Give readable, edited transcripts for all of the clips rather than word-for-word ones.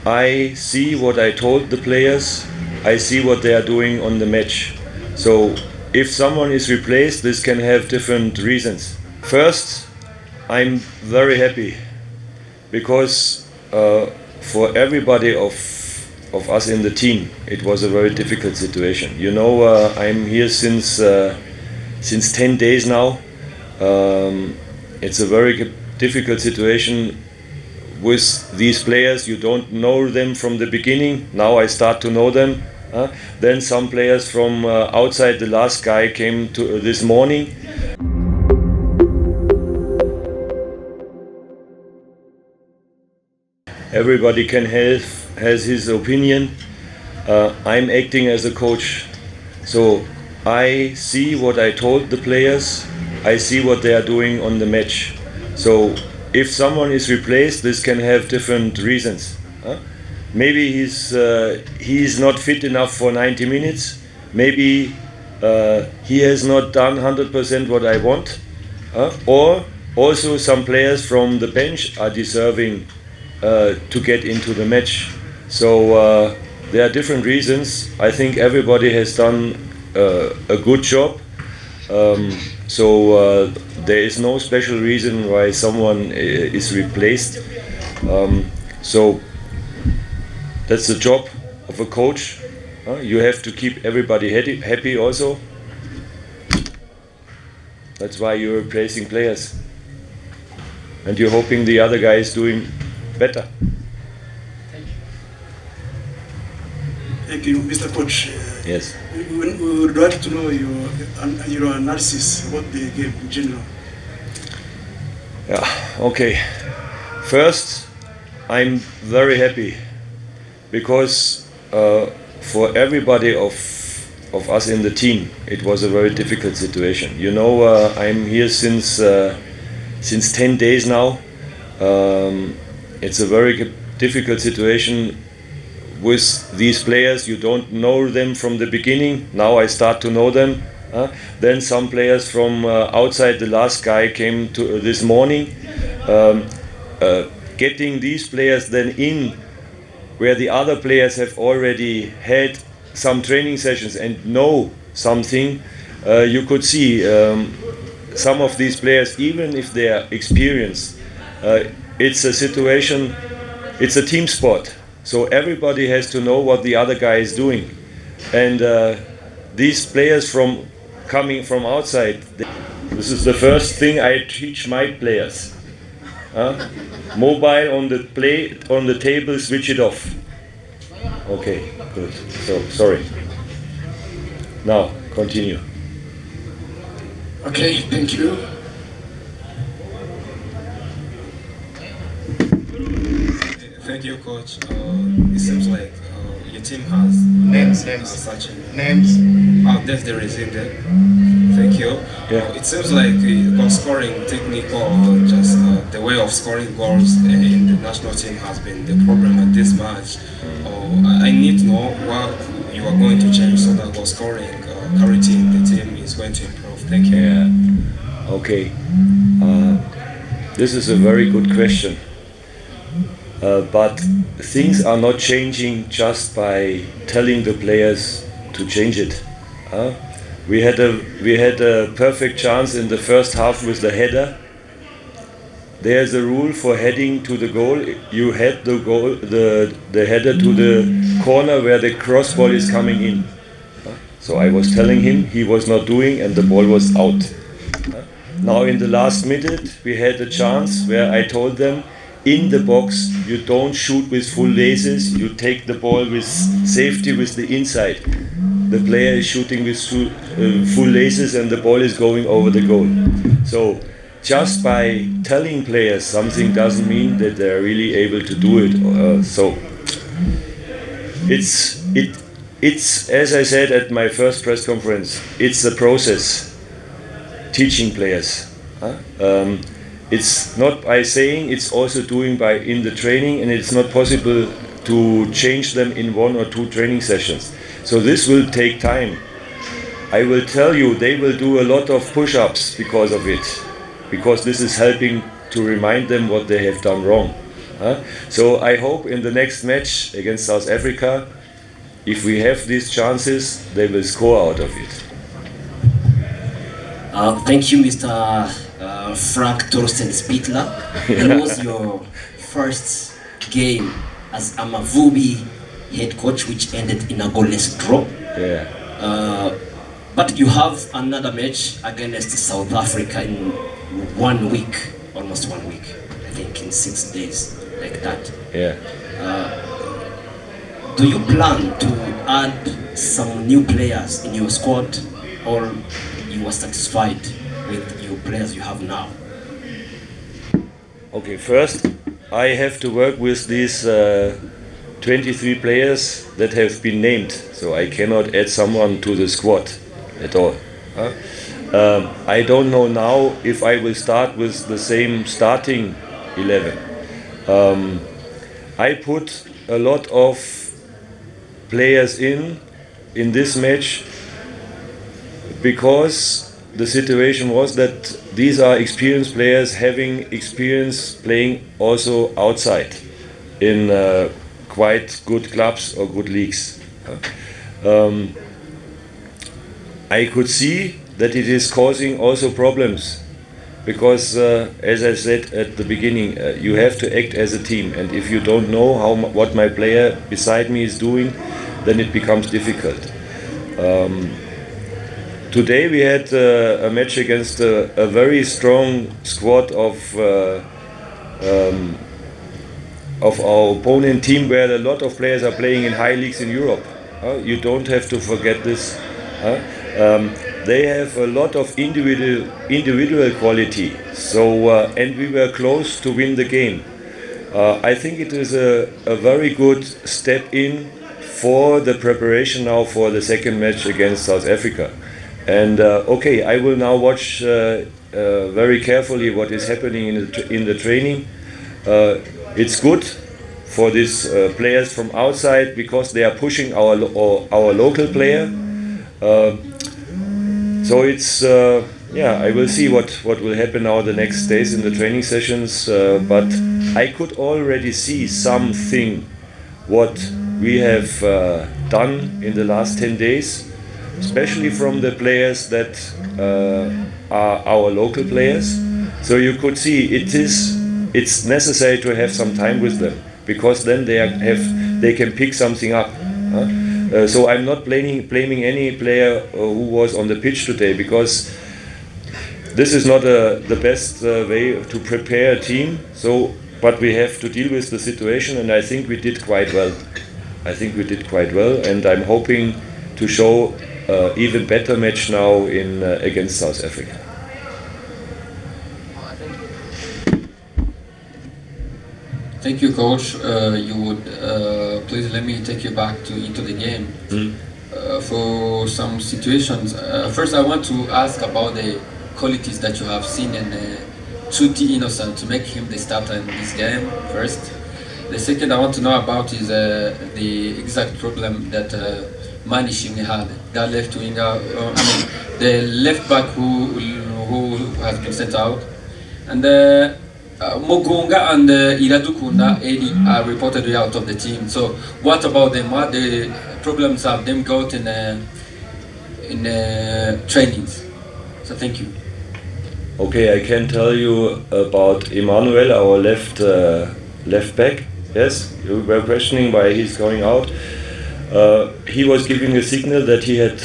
I see what I told the players. I see what they are doing on the match. So if someone is replaced, this can have different reasons. First, I'm very happy because for everybody of us in the team, it was a very difficult situation. You know, I'm here since 10 days now. It's a very difficult situation with these players. You don't know them from the beginning. Now I start to know them. Then some players from outside. The last guy came to this morning. Everybody has his opinion. I'm acting as a coach, so I see what I told the players. I see what they are doing on the match. So if someone is replaced, this can have different reasons. Maybe he's not fit enough for 90 minutes. Maybe he has not done 100% what I want. Or also some players from the bench are deserving to get into the match. So there are different reasons. I think everybody has done a good job. So there is no special reason why someone is replaced. So that's the job of a coach. You have to keep everybody happy also. That's why you're replacing players. And you're hoping the other guy is doing better. Thank you, Mr. Coach. Yes. We would like to know your analysis about the game in general. Yeah, okay. First, I'm very happy because for everybody of us in the team, it was a very difficult situation. You know, I'm here since 10 days now. It's a very difficult situation with these players. You don't know them from the beginning. Now I start to know them. Then some players from outside. The last guy came to this morning. Getting these players then in where the other players have already had some training sessions and know something, you could see some of these players, even if they are experienced, it's a situation, it's a team sport. So everybody has to know what the other guy is doing. And these players coming from outside, this is the first thing I teach my players. Mobile on the table, switch it off. Okay, good. So, sorry. Now, continue. Okay, thank you. Thank you, Coach. It seems like your team has names. Oh, that's the reason there. Thank you. Yeah. It seems like goal scoring technique or just the way of scoring goals in the national team has been the problem at this match. I need to know what you are going to change so that goal scoring clarity in the team is going to improve. Thank you. Yeah. Okay. This is a very good question. But things are not changing just by telling the players to change it. We had a perfect chance in the first half with the header. There's a rule for heading to the goal. You head the header to the corner where the cross ball is coming in. So I was telling him, he was not doing, and the ball was out. Now in the last minute we had a chance where I told them, in the box you don't shoot with full laces, you take the ball with safety with the inside. The player is shooting with full laces and the ball is going over the goal. So just by telling players something doesn't mean that they're really able to do it. So it's as I said at my first press conference, it's a process teaching players. It's not by saying, it's also doing by in the training, and it's not possible to change them in 1 or 2 training sessions. So this will take time. I will tell you, they will do a lot of push-ups because of it, because this is helping to remind them what they have done wrong. So I hope in the next match against South Africa, if we have these chances, they will score out of it. Thank you, Mr. Frank Torsten Spittler. It was your first game as Amavubi head coach, which ended in a goalless draw. Yeah. But you have another match against South Africa in 1 week, almost 1 week, I think in 6 days, like that. Yeah. Do you plan to add some new players in your squad, or you are satisfied with your players you have now? Okay, first I have to work with these 23 players that have been named, so I cannot add someone to the squad at all. I don't know now if I will start with the same starting 11. I put a lot of players in this match because the situation was that these are experienced players having experience playing also outside in quite good clubs or good leagues. I could see that it is causing also problems because, as I said at the beginning, you have to act as a team, and if you don't know what my player beside me is doing, then it becomes difficult. Today we had a match against a very strong squad of our opponent team, where a lot of players are playing in high leagues in Europe. You don't have to forget this. They have a lot of individual quality. So and we were close to win the game. I think it is a very good step in for the preparation now for the second match against South Africa. And okay, I will now watch very carefully what is happening in the training. It's good for these players from outside because they are pushing our local player. So it's yeah, I will see what will happen now the next days in the training sessions. But I could already see something what we have done in the last 10 days. Especially from the players that are our local players. So you could see it's necessary to have some time with them because then they can pick something up. So I'm not blaming any player who was on the pitch today because this is not the best way to prepare a team. So, but we have to deal with the situation, and I think we did quite well. And I'm hoping to show even better match now in against South Africa. Thank you, Coach. You would please let me take you back into the game for some situations. First, I want to ask about the qualities that you have seen in Chuti Innocent to make him the starter in this game. First, the second I want to know about is the exact problem that Manishing had, that left winger, the left back who has been sent out, and Mogonga and Iradukunda Edi are reportedly out of the team. So what about them? What the problems have them got in trainings? So thank you. Okay, I can tell you about Emmanuel, our left back. Yes, you were questioning why he's going out. He was giving a signal that he had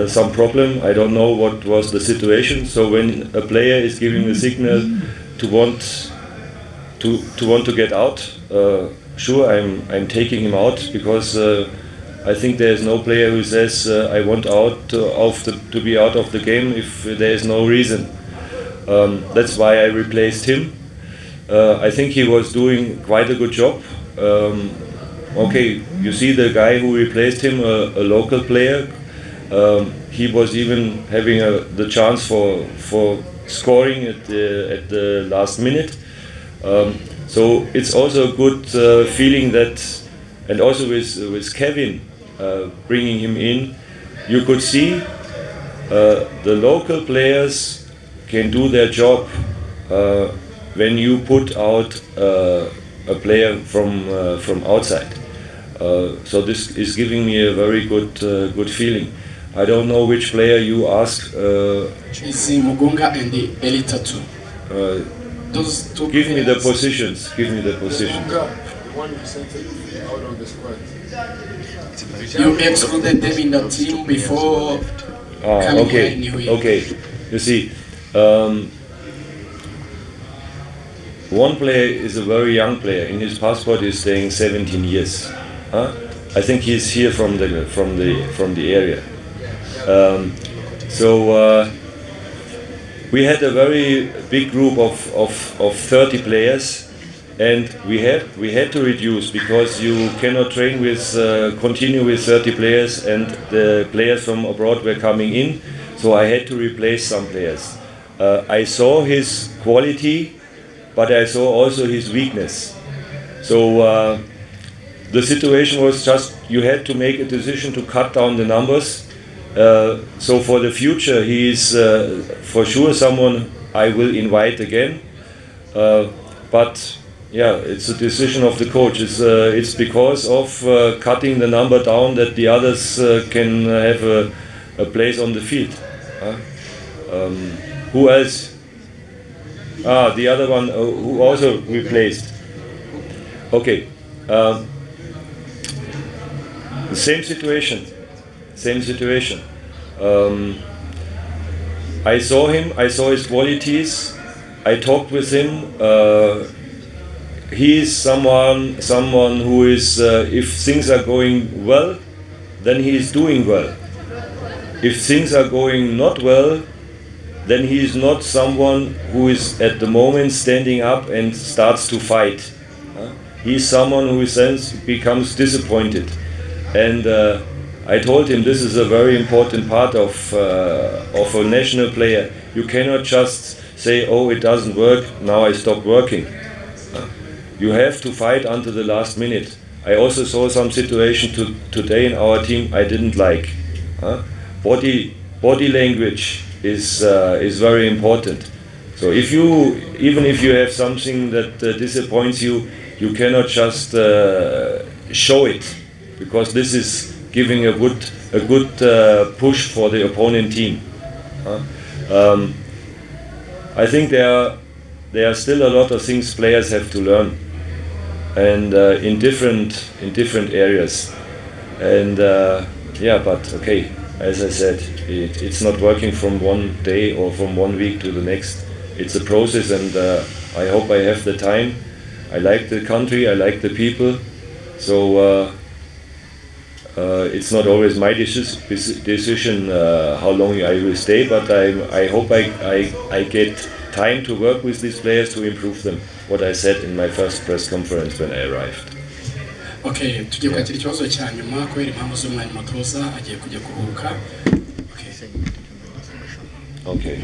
some problem. I don't know what was the situation. So when a player is giving a signal to want to get out, sure, I'm taking him out because I think there is no player who says I want out to be out of the game if there is no reason. That's why I replaced him. I think he was doing quite a good job. Okay, you see the guy who replaced him, a local player. He was even having the chance for scoring at the last minute. So it's also a good feeling that, and also with Kevin bringing him in, you could see the local players can do their job when you put out a a player from outside. So this is giving me a very good feeling. I don't know which player you ask. Is Mugunga and the Elita too? Those two. Give me the positions. Give me the positions. Mugunga, the one you sent out of the squad. You excluded them in the team before coming here in New Year. Okay. You see, one player is a very young player. In his passport, he's staying 17 years. I think he's here from the area. So we had a very big group of 30 players, and we had to reduce because you cannot train with continue with 30 players, and the players from abroad were coming in. So I had to replace some players. I saw his quality, but I saw also his weakness. So the situation was just you had to make a decision to cut down the numbers. So for the future, he is for sure someone I will invite again. But yeah, it's a decision of the coach. It's because of cutting the number down that the others can have a place on the field. Who else? The other one who also replaced. Okay. Same situation. I saw him. I saw his qualities. I talked with him. He is someone who is. If things are going well, then he is doing well. If things are going not well, then he is not someone who is at the moment standing up and starts to fight. He is someone who then becomes disappointed. And I told him this is a very important part of a national player. You cannot just say, oh, it doesn't work, now I stop working. You have to fight until the last minute. I also saw some situation today in our team I didn't like. Body language is very important. So even if you have something that disappoints you, you cannot just show it, because this is giving a good push for the opponent team. I think there are still a lot of things players have to learn, and in different areas. And but okay, as I said, it's not working from one day or from 1 week to the next. It's a process, and I hope I have the time. I like the country, I like the people, so it's not always my decision how long I will stay, but I hope I get time to work with these players to improve them, what I said in my first press conference when I arrived. Okay, tugiye kwakira ikibazo cya nyuma kubera impamvu z'umwanya umutoza agiye kujya kuruhuka. Okay.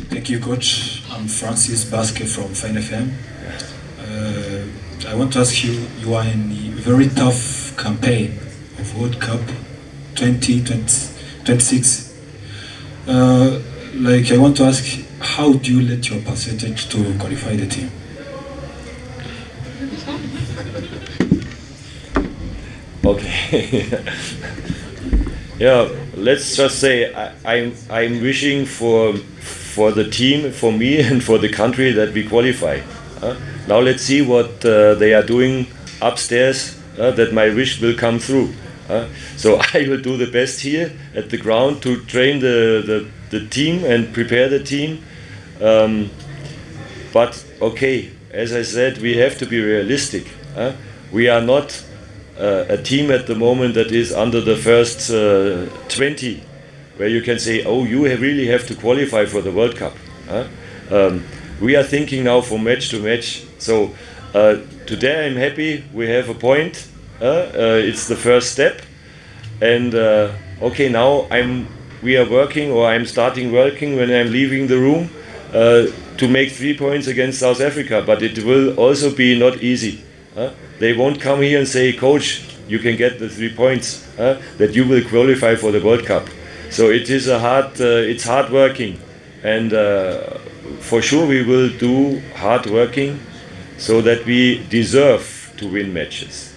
Thank you, Coach. I'm Francis Basque from Fine FM. I want to ask you, you are in a very tough campaign of World Cup 2026. I want to ask, how do you let your percentage to qualify the team? Okay. Yeah, let's just say I'm wishing for the team, for me, and for the country that we qualify. Now let's see what they are doing upstairs, that my wish will come through. So I will do the best here at the ground to train the team and prepare the team. But okay, as I said, we have to be realistic. We are not a team at the moment that is under the first 20, where you can say, oh, you really have to qualify for the World Cup. We are thinking now from match to match. So today I'm happy we have a point. It's the first step. And okay, now we are working, or I'm starting working when I'm leaving the room to make 3 points against South Africa. But it will also be not easy. They won't come here and say, Coach, you can get the 3 points, that you will qualify for the World Cup. So it is it's hard working, and for sure we will do hard working. so that we deserve to win matches.